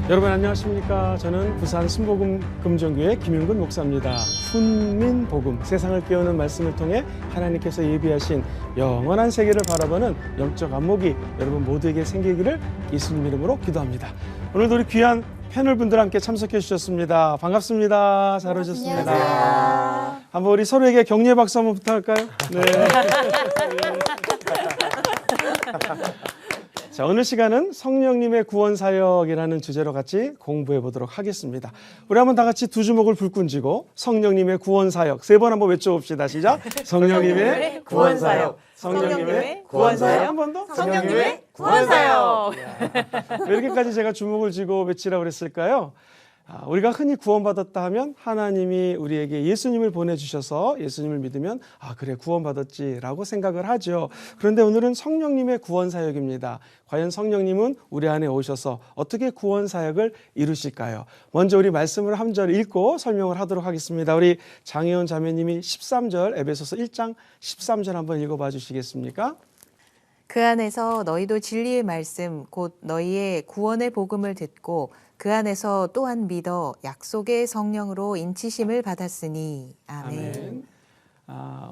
여러분 안녕하십니까? 저는 부산 순복음 금정교회 김윤근 목사입니다. 훈민복음, 세상을 깨우는 말씀을 통해 하나님께서 예비하신 영원한 세계를 바라보는 영적 안목이 여러분 모두에게 생기기를 예수님 이름으로 기도합니다. 오늘도 우리 귀한 패널분들 함께 참석해 주셨습니다. 반갑습니다. 잘 오셨습니다. 안녕하세요. 한번 우리 서로에게 격려의 박수 한번 부탁할까요? 네. 자, 오늘 시간은 성령님의 구원사역이라는 주제로 같이 공부해 보도록 하겠습니다. 우리 한번 다 같이 두 주먹을 불끈 쥐고 성령님의 구원사역 세 번 한번 외쳐봅시다. 시작. 성령님의 구원사역. 성령님의 구원사역. 한 번 더. 성령님의 구원사역. 왜 이렇게까지 제가 주먹을 쥐고 외치라고 그랬을까요? 우리가 흔히 구원받았다 하면 하나님이 우리에게 예수님을 보내주셔서 예수님을 믿으면 그래 구원받았지라고 생각을 하죠. 그런데 오늘은 성령님의 구원사역입니다. 과연 성령님은 우리 안에 오셔서 어떻게 구원사역을 이루실까요? 먼저 우리 말씀을 한 절 읽고 설명을 하도록 하겠습니다. 우리 장혜원 자매님이 13절 에베소서 1장 13절 한번 읽어봐 주시겠습니까? 그 안에서 너희도 진리의 말씀 곧 너희의 구원의 복음을 듣고 그 안에서 또한 믿어 약속의 성령으로 인치심을 받았으니 아멘.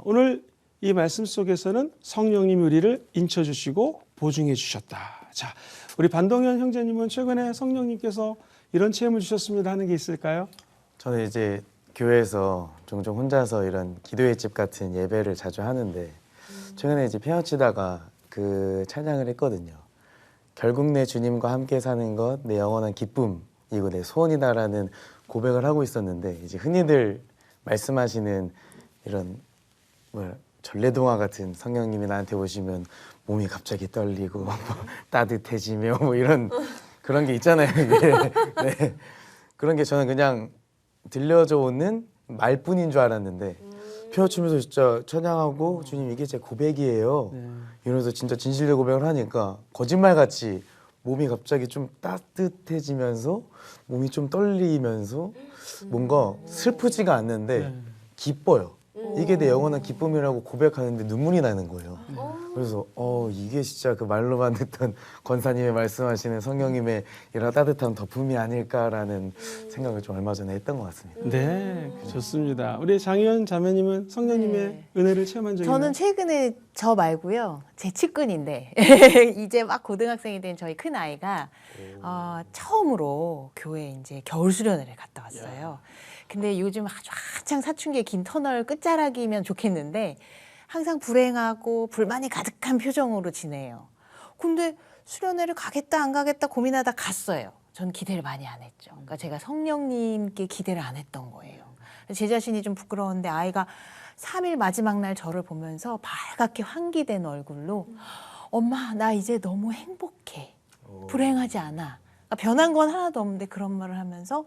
오늘 이 말씀 속에서는 성령님이 우리를 인쳐주시고 보증해 주셨다. 자, 우리 반동현 형제님은 최근에 성령님께서 이런 체험을 주셨습니다 하는 게 있을까요? 저는 이제 교회에서 종종 혼자서 이런 기도의 집 같은 예배를 자주 하는데 최근에 이제 피아노 치다가 그 찬양을 했거든요. 결국 내 주님과 함께 사는 것 내 영원한 기쁨이고 내 소원이다라는 고백을 하고 있었는데 이제 흔히들 말씀하시는 이런 전래동화 같은 성령님이 나한테 오시면 몸이 갑자기 떨리고 따뜻해지며 이런 그런 게 있잖아요. 이게. 네. 그런 게 저는 그냥 들려져 오는 말뿐인 줄 알았는데 피아노 치면서 진짜 찬양하고 주님 이게 제 고백이에요. 이러면서 진짜 진실된 고백을 하니까 거짓말같이 몸이 갑자기 좀 따뜻해지면서 몸이 좀 떨리면서 뭔가 슬프지가 않는데 기뻐요. 이게 내 영원한 기쁨이라고 고백하는데 눈물이 나는 거예요. 그래서 이게 진짜 그 말로만 듣던 권사님의 말씀하시는 성령님의 이런 따뜻한 덮음이 아닐까라는 생각을 좀 얼마 전에 했던 것 같습니다. 네, 좋습니다. 우리 장혜원 자매님은 성령님의 은혜를 체험한 적이 있나요? 저는 최근에 저 말고요. 제 측근인데 이제 막 고등학생이 된 저희 큰 아이가 처음으로 교회 이제 겨울 수련회를 갔다 왔어요. 근데 요즘 아주 한창 사춘기의 긴 터널 끝자락이면 좋겠는데 항상 불행하고 불만이 가득한 표정으로 지내요. 근데 수련회를 가겠다 안 가겠다 고민하다 갔어요. 전 기대를 많이 안 했죠. 그러니까 제가 성령님께 기대를 안 했던 거예요. 제 자신이 좀 부끄러웠는데 아이가 3일 마지막 날 저를 보면서 밝게 환기된 얼굴로 엄마 나 이제 너무 행복해. 불행하지 않아. 그러니까 변한 건 하나도 없는데 그런 말을 하면서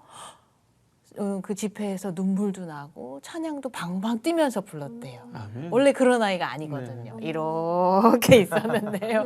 그 집회에서 눈물도 나고 찬양도 방방 뛰면서 불렀대요. 아멘. 원래 그런 아이가 아니거든요. 이렇게 있었는데요.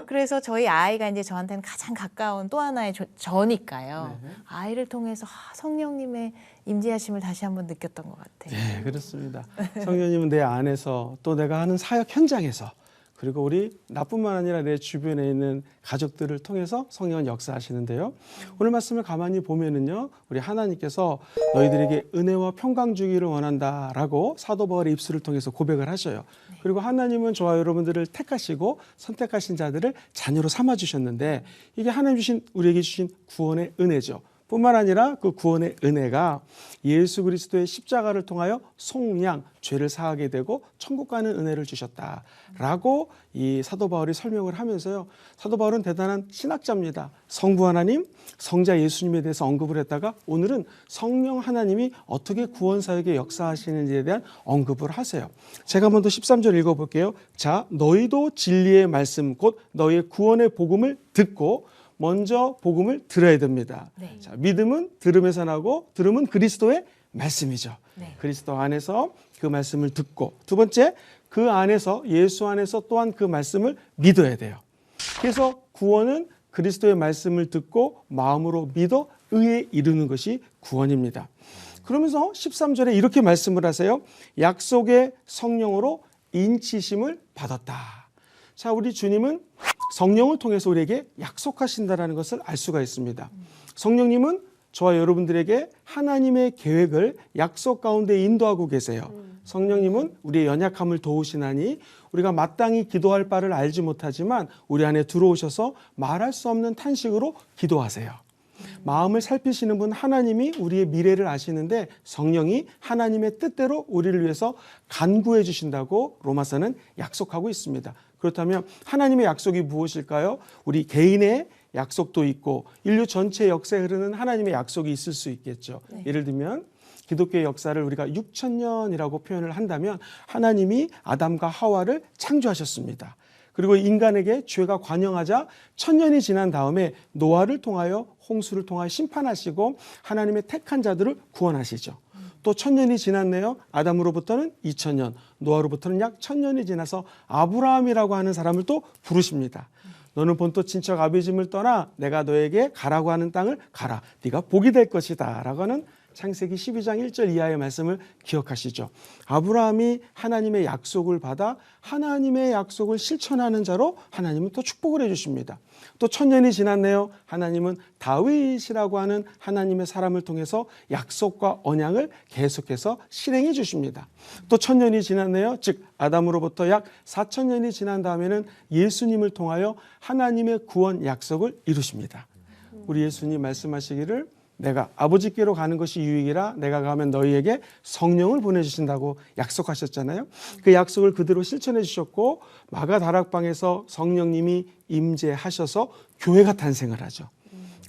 그래서 저희 아이가 이제 저한테는 가장 가까운 또 하나의 저니까요. 아이를 통해서 성령님의 임재하심을 다시 한번 느꼈던 것 같아요. 네, 그렇습니다. 성령님은 내 안에서 또 내가 하는 사역 현장에서 그리고 우리 나뿐만 아니라 내 주변에 있는 가족들을 통해서 성령은 역사하시는데요. 오늘 말씀을 가만히 보면은요, 우리 하나님께서 너희들에게 은혜와 평강 주기를 원한다라고 사도 바울의 입술을 통해서 고백을 하셔요. 그리고 하나님은 저와 여러분들을 택하시고 선택하신 자들을 자녀로 삼아 주셨는데 이게 하나님 주신 우리에게 주신 구원의 은혜죠. 뿐만 아니라 그 구원의 은혜가 예수 그리스도의 십자가를 통하여 속량, 죄를 사하게 되고 천국 가는 은혜를 주셨다라고 이 사도 바울이 설명을 하면서요. 사도 바울은 대단한 신학자입니다. 성부 하나님, 성자 예수님에 대해서 언급을 했다가 오늘은 성령 하나님이 어떻게 구원 사역에 역사하시는지에 대한 언급을 하세요. 제가 한번 더 13절 읽어볼게요. 자, 너희도 진리의 말씀 곧 너희의 구원의 복음을 듣고 먼저 복음을 들어야 됩니다. 네. 자, 믿음은 들음에서 나고 들음은 그리스도의 말씀이죠. 네. 그리스도 안에서 그 말씀을 듣고 두 번째 그 안에서 예수 안에서 또한 그 말씀을 믿어야 돼요. 그래서 구원은 그리스도의 말씀을 듣고 마음으로 믿어 의에 이르는 것이 구원입니다. 그러면서 13절에 이렇게 말씀을 하세요. 약속의 성령으로 인치심을 받았다. 자, 우리 주님은 성령을 통해서 우리에게 약속하신다라는 것을 알 수가 있습니다. 성령님은 저와 여러분들에게 하나님의 계획을 약속 가운데 인도하고 계세요. 성령님은 우리의 연약함을 도우시나니 우리가 마땅히 기도할 바를 알지 못하지만 우리 안에 들어오셔서 말할 수 없는 탄식으로 기도하세요. 마음을 살피시는 분 하나님이 우리의 미래를 아시는데 성령이 하나님의 뜻대로 우리를 위해서 간구해 주신다고 로마서는 약속하고 있습니다. 그렇다면 하나님의 약속이 무엇일까요? 우리 개인의 약속도 있고 인류 전체 역사에 흐르는 하나님의 약속이 있을 수 있겠죠. 예를 들면 기독교의 역사를 우리가 6,000년이라고 표현을 한다면 하나님이 아담과 하와를 창조하셨습니다. 그리고 인간에게 죄가 관영하자 1,000년이 지난 다음에 노아를 통하여 홍수를 통하여 심판하시고 하나님의 택한 자들을 구원하시죠. 또 1,000년이 지났네요. 아담으로부터는 2,000년, 노아로부터는 약 1,000년이 지나서 아브라함이라고 하는 사람을 또 부르십니다. 너는 본토 친척 아비 집을 떠나 내가 너에게 가라고 하는 땅을 가라. 네가 복이 될 것이다. 라고 하는 창세기 12장 1절 이하의 말씀을 기억하시죠. 아브라함이 하나님의 약속을 받아 하나님의 약속을 실천하는 자로 하나님은 또 축복을 해주십니다. 또 1,000년이 지났네요. 하나님은 다윗이라고 하는 하나님의 사람을 통해서 약속과 언약을 계속해서 실행해 주십니다. 또 1,000년이 지났네요. 즉 아담으로부터 약 4,000년이 지난 다음에는 예수님을 통하여 하나님의 구원 약속을 이루십니다. 우리 예수님 말씀하시기를 내가 아버지께로 가는 것이 유익이라 내가 가면 너희에게 성령을 보내주신다고 약속하셨잖아요. 그 약속을 그대로 실천해 주셨고 마가 다락방에서 성령님이 임재하셔서 교회가 탄생을 하죠.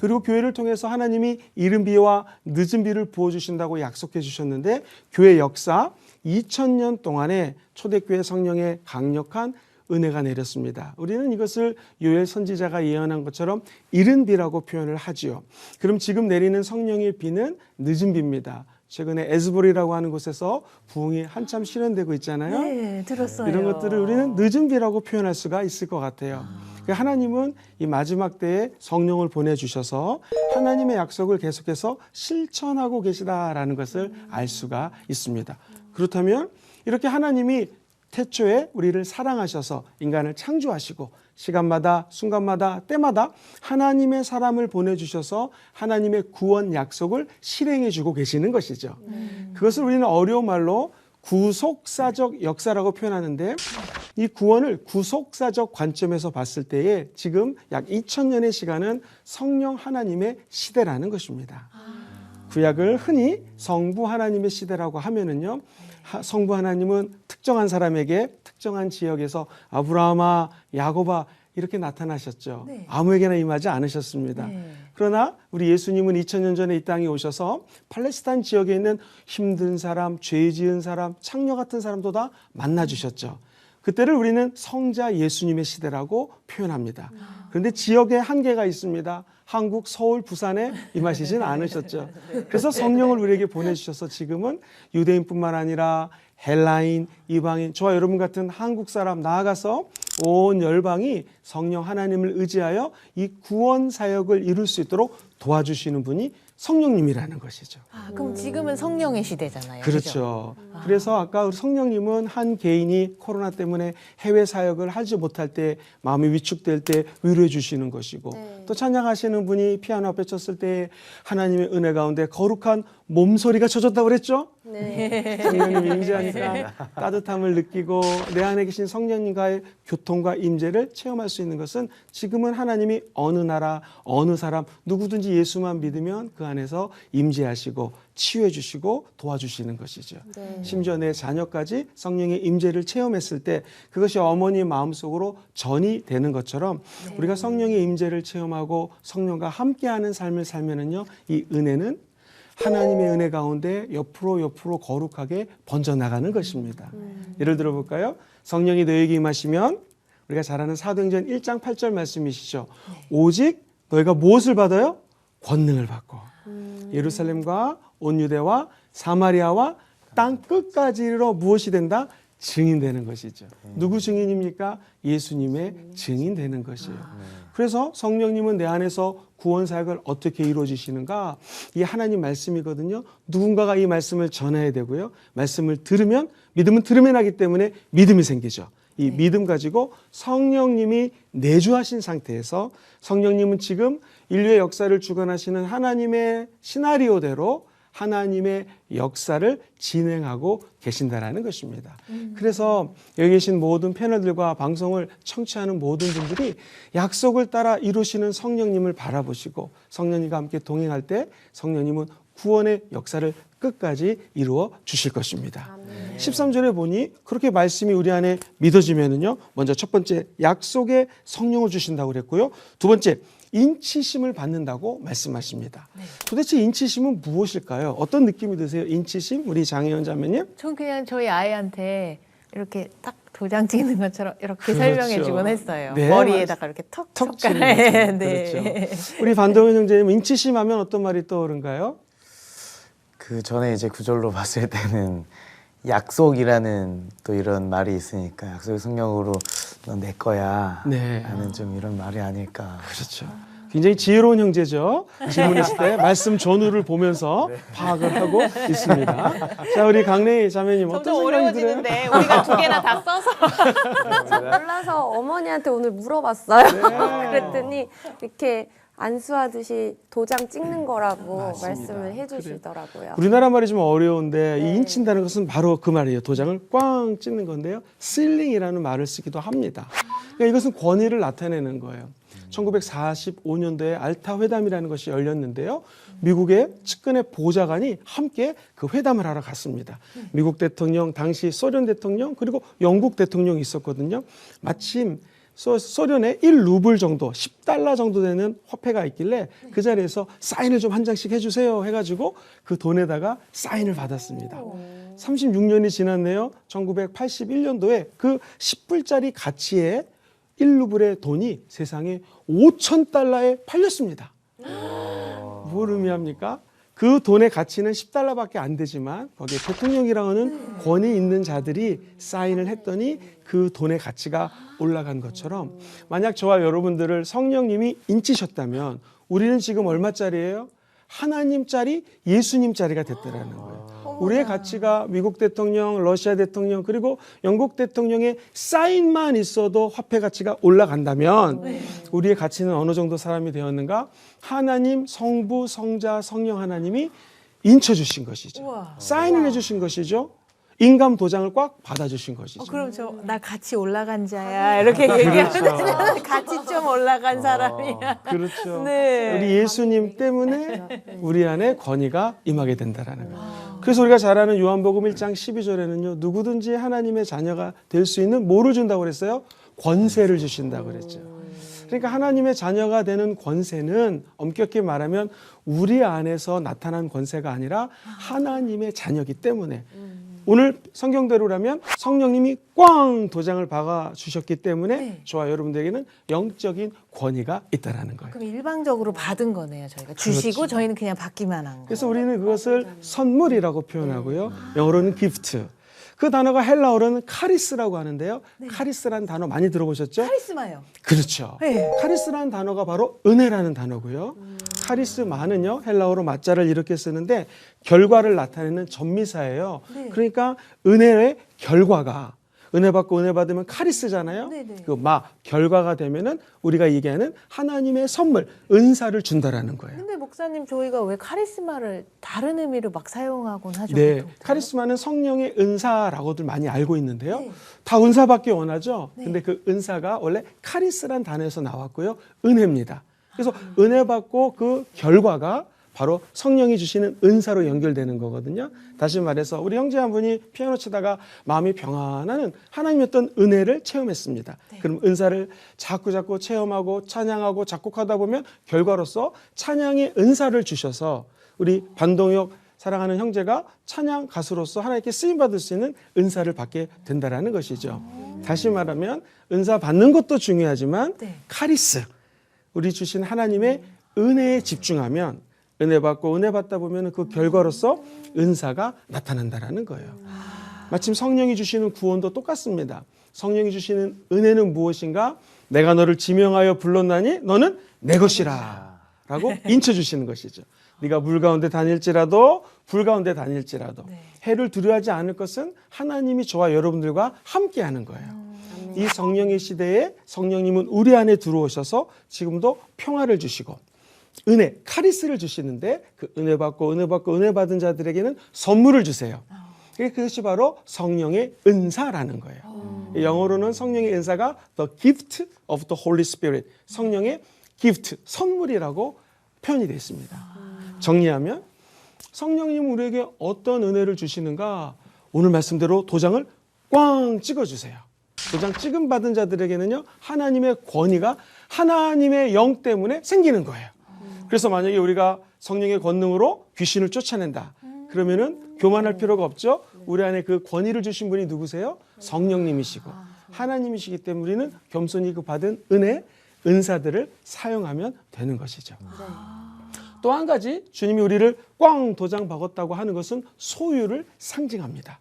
그리고 교회를 통해서 하나님이 이른 비와 늦은 비를 부어주신다고 약속해 주셨는데 교회 역사 2000년 동안에 초대교회 성령의 강력한 은혜가 내렸습니다. 우리는 이것을 요엘 선지자가 예언한 것처럼 이른 비라고 표현을 하지요. 그럼 지금 내리는 성령의 비는 늦은 비입니다. 최근에 에스볼이라고 하는 곳에서 부흥이 한참 실현되고 있잖아요. 네, 들었어요. 이런 것들을 우리는 늦은 비라고 표현할 수가 있을 것 같아요. 하나님은 이 마지막 때에 성령을 보내주셔서 하나님의 약속을 계속해서 실천하고 계시다라는 것을 알 수가 있습니다. 그렇다면 이렇게 하나님이 태초에 우리를 사랑하셔서 인간을 창조하시고 시간마다 순간마다 때마다 하나님의 사람을 보내주셔서 하나님의 구원 약속을 실행해 주고 계시는 것이죠. 그것을 우리는 어려운 말로 구속사적 역사라고 표현하는데 이 구원을 구속사적 관점에서 봤을 때에 지금 약 2000년의 시간은 성령 하나님의 시대라는 것입니다. 구약을 흔히 성부 하나님의 시대라고 하면은요. 성부 하나님은 특정한 사람에게 특정한 지역에서 아브라함아, 야곱아 이렇게 나타나셨죠. 네. 아무에게나 임하지 않으셨습니다. 네. 그러나 우리 예수님은 2000년 전에 이 땅에 오셔서 팔레스타인 지역에 있는 힘든 사람, 죄 지은 사람, 창녀 같은 사람도 다 만나주셨죠. 그때를 우리는 성자 예수님의 시대라고 표현합니다. 그런데 지역에 한계가 있습니다. 한국, 서울, 부산에 임하시진 않으셨죠. 그래서 성령을 우리에게 보내주셔서 지금은 유대인뿐만 아니라 헬라인, 이방인, 저와 여러분 같은 한국 사람 나아가서 온 열방이 성령 하나님을 의지하여 이 구원 사역을 이룰 수 있도록 도와주시는 분이 성령님이라는 것이죠. 그럼 지금은 성령의 시대잖아요. 그렇죠. 그래서 아까 우리 성령님은 한 개인이 코로나 때문에 해외 사역을 하지 못할 때 마음이 위축될 때 위로해 주시는 것이고 또 찬양하시는 분이 피아노 앞에 쳤을 때 하나님의 은혜 가운데 거룩한 몸소리가 젖었다고 그랬죠? 네. 성령님이 임재하니까 따뜻함을 느끼고 내 안에 계신 성령님과의 교통과 임재를 체험할 수 있는 것은 지금은 하나님이 어느 나라, 어느 사람 누구든지 예수만 믿으면 그 안에서 임재하시고 치유해 주시고 도와주시는 것이죠. 네. 심지어 내 자녀까지 성령의 임재를 체험했을 때 그것이 어머니 마음속으로 전이 되는 것처럼 우리가 성령의 임재를 체험하고 성령과 함께하는 삶을 살면은요, 이 은혜는 하나님의 은혜 가운데 옆으로 거룩하게 번져나가는 것입니다. 예를 들어 볼까요? 성령이 너에게 임하시면 우리가 잘 아는 사도행전 1장 8절 말씀이시죠. 오직 너희가 무엇을 받아요? 권능을 받고 예루살렘과 온 유대와 사마리아와 땅 끝까지 이르러 무엇이 된다? 증인되는 것이죠. 누구 증인입니까? 예수님의 증인되는 것이에요. 그래서 성령님은 내 안에서 구원 사역을 어떻게 이루어지시는가? 이 하나님 말씀이거든요. 누군가가 이 말씀을 전해야 되고요. 말씀을 들으면 믿음은 들으면 하기 때문에 믿음이 생기죠. 이 믿음 가지고 성령님이 내주하신 상태에서 성령님은 지금 인류의 역사를 주관하시는 하나님의 시나리오대로 하나님의 역사를 진행하고 계신다라는 것입니다. 그래서 여기 계신 모든 패널들과 방송을 청취하는 모든 분들이 약속을 따라 이루시는 성령님을 바라보시고 성령님과 함께 동행할 때 성령님은 구원의 역사를 끝까지 이루어 주실 것입니다. 13절에 보니 그렇게 말씀이 우리 안에 믿어지면은요. 먼저 첫 번째 약속의 성령을 주신다고 그랬고요. 두 번째 인치심을 받는다고 말씀하십니다. 도대체 인치심은 무엇일까요? 어떤 느낌이 드세요? 인치심? 우리 장혜연 자매님? 전 그냥 저희 아이한테 이렇게 딱 도장 찍는 것처럼 이렇게 그렇죠. 설명해 주곤 했어요. 네, 머리에다가 이렇게 턱 턱 칠을. 치는 거죠. 네. 그렇죠. 우리 반동현 형제님 인치심 하면 어떤 말이 떠오른가요? 그 전에 이제 구절로 봤을 때는 약속이라는 또 이런 말이 있으니까 약속의 성령으로 넌 내 거야 네. 라는 좀 이런 말이 아닐까. 그렇죠. 굉장히 지혜로운 형제죠. 질문했을 때 말씀 전후를 보면서 파악을 하고 있습니다. 자, 우리 강래희 자매님 어떤 점점 생각이 들어요? 어려워지는데 우리가 두 개나 다 써서 몰라서 어머니한테 오늘 물어봤어요. 네. 그랬더니 이렇게 안수하듯이 도장 찍는 거라고 맞습니다. 말씀을 해주시더라고요. 우리나라 말이 좀 어려운데 네. 이 인친다는 것은 바로 그 말이에요. 도장을 꽝 찍는 건데요. 실링이라는 말을 쓰기도 합니다. 그러니까 이것은 권위를 나타내는 거예요. 1945년도에 알타 회담이라는 것이 열렸는데요. 미국의 측근의 보좌관이 함께 그 회담을 하러 갔습니다. 미국 대통령, 당시 소련 대통령, 그리고 영국 대통령이 있었거든요. 마침 소련에 1루블 정도, 10달러 정도 되는 화폐가 있길래 그 자리에서 사인을 좀 한 장씩 해주세요 해가지고 그 돈에다가 사인을 받았습니다. 36년이 지났네요. 1981년도에 그 10불짜리 가치의 1루블의 돈이 세상에 5,000달러에 팔렸습니다. 뭘 의미합니까? 그 돈의 가치는 10달러밖에 안 되지만 거기에 대통령이라는 권위 있는 자들이 사인을 했더니 그 돈의 가치가 올라간 것처럼 만약 저와 여러분들을 성령님이 인치셨다면 우리는 지금 얼마짜리예요? 하나님짜리, 예수님짜리가 됐다라는 거예요. 우리의 가치가 미국 대통령, 러시아 대통령, 그리고 영국 대통령의 사인만 있어도 화폐 가치가 올라간다면 우리의 가치는 어느 정도 사람이 되었는가? 하나님, 성부, 성자, 성령 하나님이 인쳐주신 것이죠. 우와. 사인을 해주신 것이죠. 인감 도장을 꽉 받아주신 것이죠. 그럼 저 나 같이 올라간 자야 이렇게 얘기하면 그렇죠. 같이 좀 올라간 사람이야. 그렇죠. 네. 우리 예수님 때문에 우리 안에 권위가 임하게 된다라는 거예요. 그래서 우리가 잘 아는 요한복음 1장 12절에는요. 누구든지 하나님의 자녀가 될 수 있는 뭐를 준다고 그랬어요? 권세를 주신다고 그랬죠. 그러니까 하나님의 자녀가 되는 권세는 엄격히 말하면 우리 안에서 나타난 권세가 아니라 하나님의 자녀이기 때문에 오늘 성경대로라면 성령님이 꽝 도장을 박아 주셨기 때문에 네. 저와 여러분들에게는 영적인 권위가 있다라는 거예요. 그럼 일방적으로 받은 거네요, 저희가. 주시고 그렇죠. 저희는 그냥 받기만 한 거. 그래서 우리는 그것을 선물이라고 표현하고요. 영어로는 gift. 그 단어가 헬라어로는 카리스라고 하는데요. 카리스라는 단어 많이 들어보셨죠? 카리스마요. 그렇죠. 네. 카리스라는 단어가 바로 은혜라는 단어고요. 카리스마는요, 헬라어로 맞자를 이렇게 쓰는데 결과를 나타내는 전미사예요. 네. 그러니까 은혜의 결과가 은혜 받고 은혜 받으면 카리스잖아요. 네, 네. 그 결과가 되면은 우리가 얘기하는 하나님의 선물, 은사를 준다라는 거예요. 근데 목사님 저희가 왜 카리스마를 다른 의미로 막 사용하곤 하죠? 네, 보통? 카리스마는 성령의 은사라고들 많이 알고 있는데요. 네. 다 은사받기 원하죠. 네. 근데 그 은사가 원래 카리스란 단어에서 나왔고요. 은혜입니다. 그래서 은혜 받고 그 결과가 바로 성령이 주시는 은사로 연결되는 거거든요. 다시 말해서 우리 형제 한 분이 피아노 치다가 마음이 평안하는 하나님의 어떤 은혜를 체험했습니다. 그럼 은사를 자꾸 체험하고 찬양하고 작곡하다 보면 결과로서 찬양의 은사를 주셔서 우리 반동혁 사랑하는 형제가 찬양 가수로서 하나님께 쓰임 받을 수 있는 은사를 받게 된다라는 것이죠. 다시 말하면 은사 받는 것도 중요하지만 네. 카리스, 우리 주신 하나님의 은혜에 집중하면 은혜 받고 은혜 받다 보면 그 결과로서 은사가 나타난다라는 거예요. 마침 성령이 주시는 구원도 똑같습니다. 성령이 주시는 은혜는 무엇인가? 내가 너를 지명하여 불렀나니 너는 내 것이라 라고 인쳐주시는 것이죠. 네가 물 가운데 다닐지라도 불 가운데 다닐지라도 해를 두려워하지 않을 것은 하나님이 저와 여러분들과 함께하는 거예요. 이 성령의 시대에 성령님은 우리 안에 들어오셔서 지금도 평화를 주시고 은혜, 카리스를 주시는데 그 은혜 받고 은혜 받은 자들에게는 선물을 주세요. 그것이 바로 성령의 은사라는 거예요. 영어로는 성령의 은사가 the gift of the Holy Spirit, 성령의 gift, 선물이라고 표현이 되어 있습니다. 정리하면 성령님 우리에게 어떤 은혜를 주시는가? 오늘 말씀대로 도장을 꽝 찍어주세요. 도장 찍음 받은 자들에게는요, 하나님의 권위가 하나님의 영 때문에 생기는 거예요. 그래서 만약에 우리가 성령의 권능으로 귀신을 쫓아낸다. 그러면은 교만할 필요가 없죠. 우리 안에 그 권위를 주신 분이 누구세요? 성령님이시고 하나님이시기 때문에 우리는 겸손히 그 받은 은혜, 은사들을 사용하면 되는 것이죠. 또 한 가지 주님이 우리를 꽝 도장 박았다고 하는 것은 소유를 상징합니다.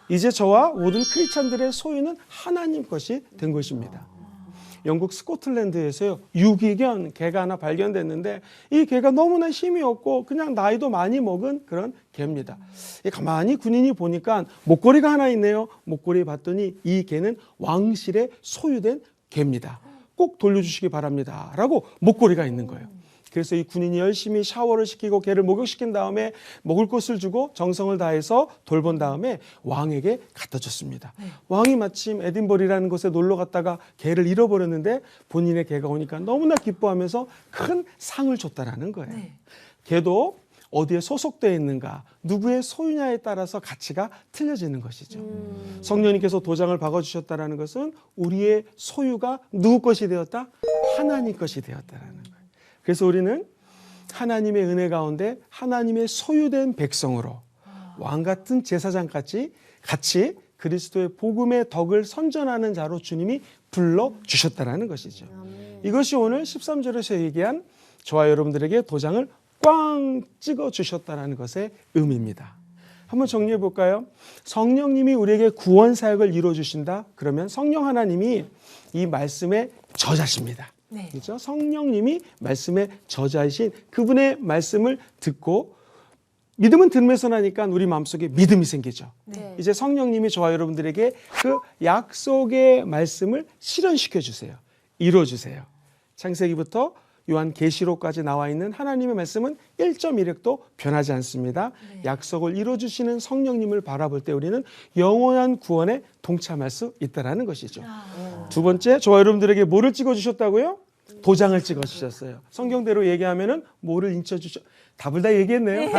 이제 저와 모든 크리스찬들의 소유는 하나님 것이 된 것입니다. 영국 스코틀랜드에서요, 유기견 개가 하나 발견됐는데 이 개가 너무나 힘이 없고 그냥 나이도 많이 먹은 그런 개입니다. 가만히 군인이 보니까 목걸이가 하나 있네요. 목걸이 봤더니 이 개는 왕실에 소유된 개입니다. 꼭 돌려주시기 바랍니다 라고 목걸이가 있는 거예요. 그래서 이 군인이 열심히 샤워를 시키고 개를 목욕시킨 다음에 먹을 것을 주고 정성을 다해서 돌본 다음에 왕에게 갖다 줬습니다. 왕이 마침 에딘버리라는 곳에 놀러 갔다가 개를 잃어버렸는데 본인의 개가 오니까 너무나 기뻐하면서 큰 상을 줬다라는 거예요. 개도 어디에 소속되어 있는가, 누구의 소유냐에 따라서 가치가 틀려지는 것이죠. 성령님께서 도장을 박아주셨다는 것은 우리의 소유가 누구 것이 되었다? 하나님 것이 되었다라는 거예요. 그래서 우리는 하나님의 은혜 가운데 하나님의 소유된 백성으로 왕 같은 제사장같이 같이 그리스도의 복음의 덕을 선전하는 자로 주님이 불러주셨다는 것이죠. 이것이 오늘 13절에서 얘기한 저와 여러분들에게 도장을 꽝 찍어주셨다는 것의 의미입니다. 한번 정리해 볼까요? 성령님이 우리에게 구원 사역을 이루어주신다. 그러면 성령 하나님이 이 말씀의 저자십니다. 네. 그렇죠? 성령님이 말씀의 저자이신 그분의 말씀을 듣고 믿음은 들으면서 나니까 우리 마음속에 믿음이 생기죠. 네. 이제 성령님이 저와 여러분들에게 그 약속의 말씀을 실현시켜 주세요. 이루어 주세요. 창세기부터 요한계시록까지 나와 있는 하나님의 말씀은 1.1획도 변하지 않습니다. 약속을 이루어주시는 성령님을 바라볼 때 우리는 영원한 구원에 동참할 수 있다는 것이죠. 두 번째, 저와 여러분들에게 뭐를 찍어주셨다고요? 도장을 찍어주셨어요. 성경대로 얘기하면은 뭐를 인쳐주셨, 답을 다 얘기했네요.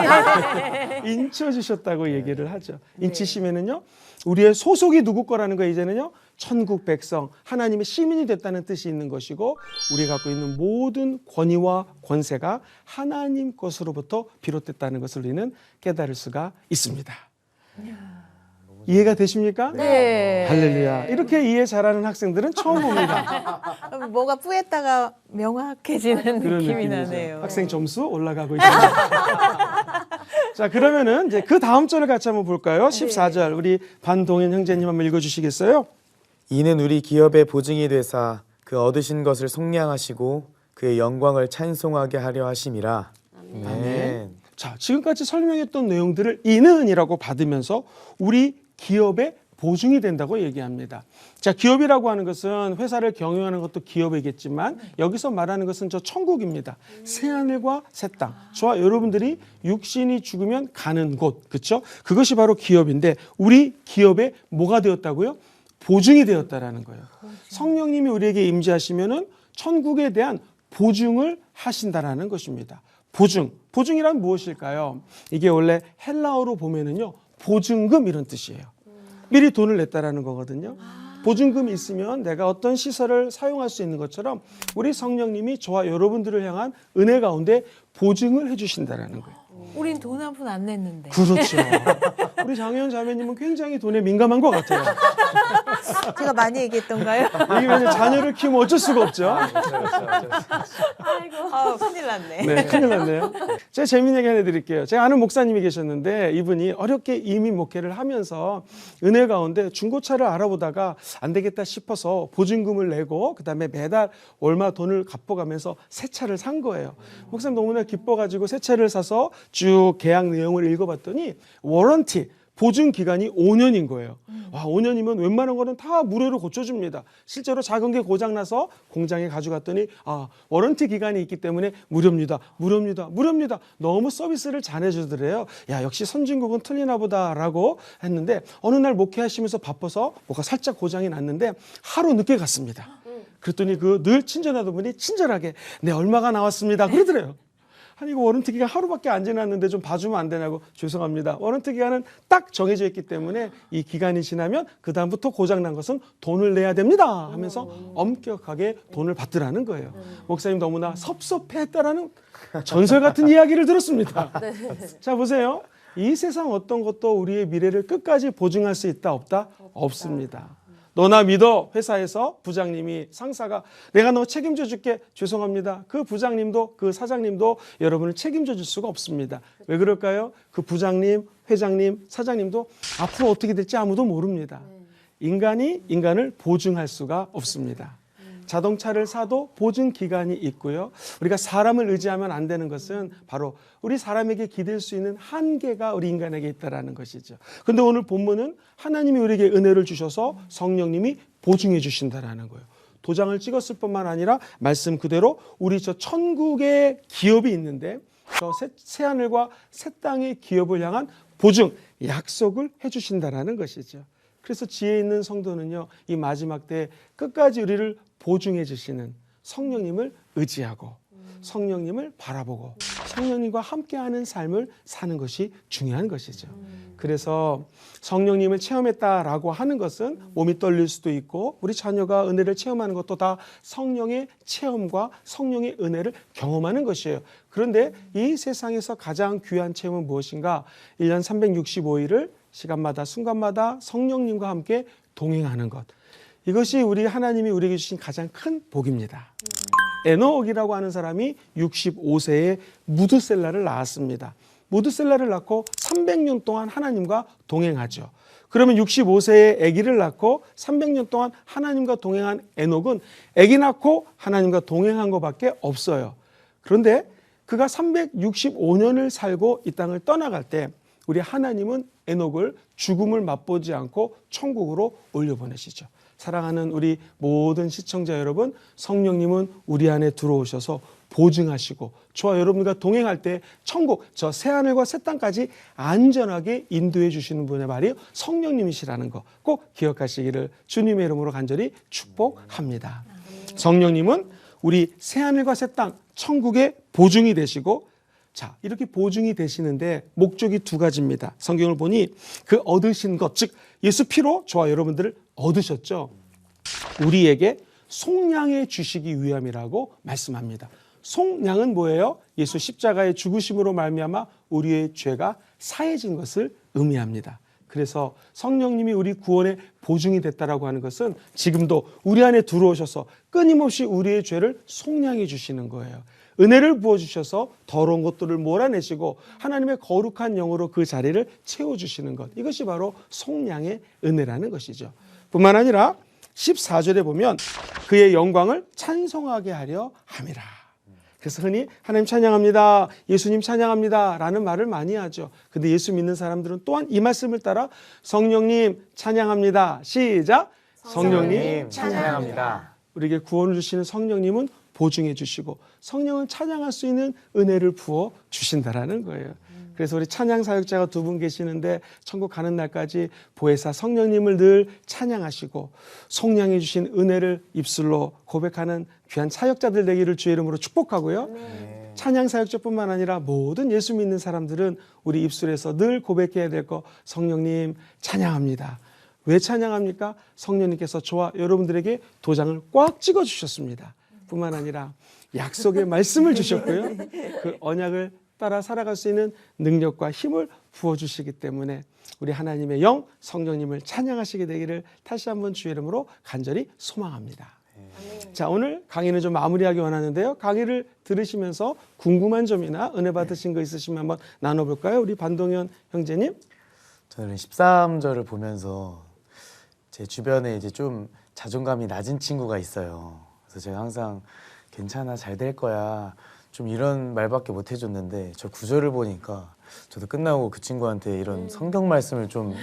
인쳐주셨다고 얘기를 하죠. 인치시면은요, 우리의 소속이 누구 거라는 거 이제는요, 천국 백성, 하나님의 시민이 됐다는 뜻이 있는 것이고 우리가 갖고 있는 모든 권위와 권세가 하나님 것으로부터 비롯됐다는 것을 우리는 깨달을 수가 있습니다. 이해가 되십니까? 네. 할렐루야. 이렇게 이해 잘하는 학생들은 처음 봅니다. 뭐가 뿌였다가 명확해지는 그런 느낌이 느낌이죠. 나네요. 학생 점수 올라가고 있습니다. 자, 그러면은 이제 그 다음 절을 같이 한번 볼까요? 14절 우리 반동현 형제님 한번 읽어주시겠어요? 이는 우리 기업의 보증이 되사 그 얻으신 것을 속량하시고 그의 영광을 찬송하게 하려 하심이라. 아멘. 자, 지금까지 설명했던 내용들을 이는이라고 받으면서 우리 기업의 보증이 된다고 얘기합니다. 자, 기업이라고 하는 것은 회사를 경영하는 것도 기업이겠지만 여기서 말하는 것은 저 천국입니다. 새하늘과 새 땅. 저와 여러분들이 육신이 죽으면 가는 곳, 그렇죠? 그것이 바로 기업인데 우리 기업에 뭐가 되었다고요? 보증이 되었다라는 거예요. 성령님이 우리에게 임재하시면은 천국에 대한 보증을 하신다라는 것입니다. 보증이란 무엇일까요? 이게 원래 헬라어로 보면은요, 보증금 이런 뜻이에요. 미리 돈을 냈다라는 거거든요. 보증금이 있으면 내가 어떤 시설을 사용할 수 있는 것처럼 우리 성령님이 저와 여러분들을 향한 은혜 가운데 보증을 해주신다라는 거예요. 우린 돈 한 푼 안 냈는데. 그렇죠. 우리 장혜연 자매님은 굉장히 돈에 민감한 것 같아요. 제가 많이 얘기했던가요? 이게 자녀를 키우면 어쩔 수가 없죠. 아, 큰일 났네. 네, 큰일 났네요. 제가 재미있는 얘기 하나 해드릴게요. 제가 아는 목사님이 계셨는데 이분이 어렵게 이민 목회를 하면서 은혜 가운데 중고차를 알아보다가 안 되겠다 싶어서 보증금을 내고 그다음에 매달 얼마 돈을 갚아가면서 새 차를 산 거예요. 목사님 너무나 기뻐가지고 새 차를 사서 쭉 계약 내용을 읽어봤더니 워런티, 보증 기간이 5년인 거예요. 와, 5년이면 웬만한 거는 다 무료로 고쳐줍니다. 실제로 작은 게 고장나서 공장에 가져갔더니 워런티 기간이 있기 때문에 무료입니다. 너무 서비스를 잘해주더래요. 야, 역시 선진국은 틀리나 보다라고 했는데 어느 날 목회하시면서 바빠서 뭐가 살짝 고장이 났는데 하루 늦게 갔습니다. 그랬더니 그 늘 친절하던 분이 친절하게 네, 얼마가 나왔습니다. 그러더래요. 아니 이거 워런티 기간 하루밖에 안 지났는데 좀 봐주면 안 되냐고. 죄송합니다. 워런티 기간은 딱 정해져 있기 때문에 이 기간이 지나면 그 다음부터 고장난 것은 돈을 내야 됩니다 하면서 엄격하게 돈을 받더라는 거예요. 목사님 너무나 섭섭했다라는 전설 같은 이야기를 들었습니다. 자 보세요. 이 세상 어떤 것도 우리의 미래를 끝까지 보증할 수 있다 없다? 없습니다. 너나 믿어. 회사에서 부장님이 상사가 내가 너 책임져 줄게. 죄송합니다. 그 부장님도 그 사장님도 여러분을 책임져 줄 수가 없습니다. 왜 그럴까요? 그 부장님, 회장님, 사장님도 앞으로 어떻게 될지 아무도 모릅니다. 인간이 인간을 보증할 수가 없습니다. 자동차를 사도 보증 기간이 있고요. 우리가 사람을 의지하면 안 되는 것은 바로 우리 사람에게 기댈 수 있는 한계가 우리 인간에게 있다는 것이죠. 그런데 오늘 본문은 하나님이 우리에게 은혜를 주셔서 성령님이 보증해 주신다는 거예요. 도장을 찍었을 뿐만 아니라 말씀 그대로 우리 저 천국의 기업이 있는데 저 새하늘과 새 땅의 기업을 향한 보증, 약속을 해 주신다는 것이죠. 그래서 지혜 있는 성도는요, 이 마지막 때 끝까지 우리를 보증해 주시는 성령님을 의지하고 성령님을 바라보고 성령님과 함께하는 삶을 사는 것이 중요한 것이죠. 그래서 성령님을 체험했다라고 하는 것은 몸이 떨릴 수도 있고 우리 자녀가 은혜를 체험하는 것도 다 성령의 체험과 성령의 은혜를 경험하는 것이에요. 그런데 이 세상에서 가장 귀한 체험은 무엇인가? 1년 365일을 시간마다 순간마다 성령님과 함께 동행하는 것. 이것이 우리 하나님이 우리에게 주신 가장 큰 복입니다. 에녹이라고 하는 사람이 65세에 무드셀라를 낳았습니다. 무드셀라를 낳고 300년 동안 하나님과 동행하죠. 그러면 65세에 아기를 낳고 300년 동안 하나님과 동행한 에녹은 아기 낳고 하나님과 동행한 것밖에 없어요. 그런데 그가 365년을 살고 이 땅을 떠나갈 때 우리 하나님은 에녹을 죽음을 맛보지 않고 천국으로 올려보내시죠. 사랑하는 우리 모든 시청자 여러분, 성령님은 우리 안에 들어오셔서 보증하시고 저와 여러분과 동행할 때 천국, 저 새하늘과 새 땅까지 안전하게 인도해 주시는 분의 말이 성령님이시라는 거 꼭 기억하시기를 주님의 이름으로 간절히 축복합니다. 성령님은 우리 새하늘과 새 땅, 천국의 보증이 되시고 자, 이렇게 보증이 되시는데 목적이 두 가지입니다. 성경을 보니 그 얻으신 것, 즉 예수 피로 저와 여러분들을 얻으셨죠. 우리에게 속량해 주시기 위함이라고 말씀합니다. 속량은 뭐예요? 예수 십자가의 죽으심으로 말미암아 우리의 죄가 사해진 것을 의미합니다. 그래서 성령님이 우리 구원의 보증이 됐다라고 하는 것은 지금도 우리 안에 들어오셔서 끊임없이 우리의 죄를 속량해 주시는 거예요. 은혜를 부어주셔서 더러운 것들을 몰아내시고 하나님의 거룩한 영으로 그 자리를 채워주시는 것. 이것이 바로 속량의 은혜라는 것이죠. 뿐만 아니라 14절에 보면 그의 영광을 찬송하게 하려 함이라. 그래서 흔히 하나님 찬양합니다, 예수님 찬양합니다 라는 말을 많이 하죠. 근데 예수 믿는 사람들은 또한 이 말씀을 따라 성령님 찬양합니다. 시작! 성령님 찬양합니다. 우리에게 구원을 주시는 성령님은 보증해 주시고 성령을 찬양할 수 있는 은혜를 부어 주신다라는 거예요. 그래서 우리 찬양 사역자가 두 분 계시는데 천국 가는 날까지 보혜사 성령님을 늘 찬양하시고 속량해 주신 은혜를 입술로 고백하는 귀한 사역자들 되기를 주의 이름으로 축복하고요. 찬양 사역자뿐만 아니라 모든 예수 믿는 사람들은 우리 입술에서 늘 고백해야 될 거 성령님 찬양합니다. 왜 찬양합니까? 성령님께서 저와 여러분들에게 도장을 꽉 찍어 주셨습니다. 뿐만 아니라 약속의 말씀을 주셨고요. 그 언약을 따라 살아갈 수 있는 능력과 힘을 부어주시기 때문에 우리 하나님의 영 성령님을 찬양하시게 되기를 다시 한번 주의 이름으로 간절히 소망합니다. 자, 오늘 강의는 좀 마무리하기 원하는데요. 강의를 들으시면서 궁금한 점이나 은혜 받으신 거 있으시면 한번 나눠볼까요? 우리 반동현 형제님. 저는 13절을 보면서 제 주변에 이제 좀 자존감이 낮은 친구가 있어요. 그래서 제가 항상 괜찮아, 잘 될 거야, 좀 이런 말밖에 못 해줬는데 저 구절을 보니까 저도 끝나고 그 친구한테 이런 성경 말씀을 좀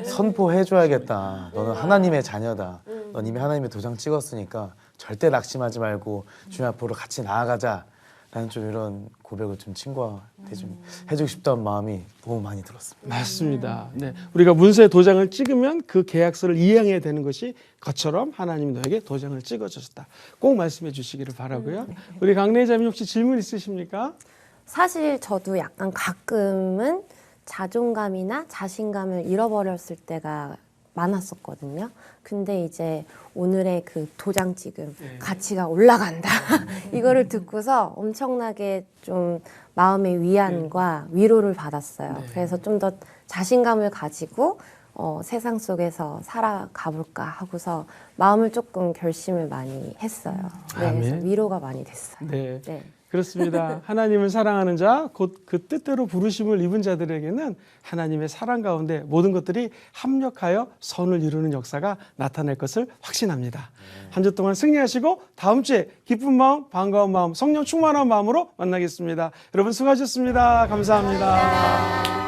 선포해줘야겠다. 너는 하나님의 자녀다. 넌 이미 하나님의 도장 찍었으니까 절대 낙심하지 말고 주님 앞으로 같이 나아가자. 라는 좀 이런 고백을 좀 친구한테 좀 해주고 싶다는 마음이 너무 많이 들었습니다. 맞습니다. 네, 우리가 문서에 도장을 찍으면 그 계약서를 이행해야 되는 것이 것처럼 하나님 너에게 도장을 찍어주셨다. 꼭 말씀해 주시기를 바라고요. 우리 강래자님 혹시 질문 있으십니까? 사실 저도 약간 가끔은 자존감이나 자신감을 잃어버렸을 때가 많았었거든요. 근데 이제 오늘의 그 도장 찍음, 가치가 올라간다. 이거를 듣고서 엄청나게 좀 마음의 위안과 위로를 받았어요. 그래서 좀 더 자신감을 가지고 세상 속에서 살아가 볼까 하고서 마음을 조금 결심을 많이 했어요. 네, 그래서 아멘. 위로가 많이 됐어요. 네. 네. 그렇습니다. 하나님을 사랑하는 자, 곧 그 뜻대로 부르심을 입은 자들에게는 하나님의 사랑 가운데 모든 것들이 합력하여 선을 이루는 역사가 나타날 것을 확신합니다. 한 주 동안 승리하시고 다음 주에 기쁜 마음, 반가운 마음, 성령 충만한 마음으로 만나겠습니다. 여러분 수고하셨습니다. 감사합니다.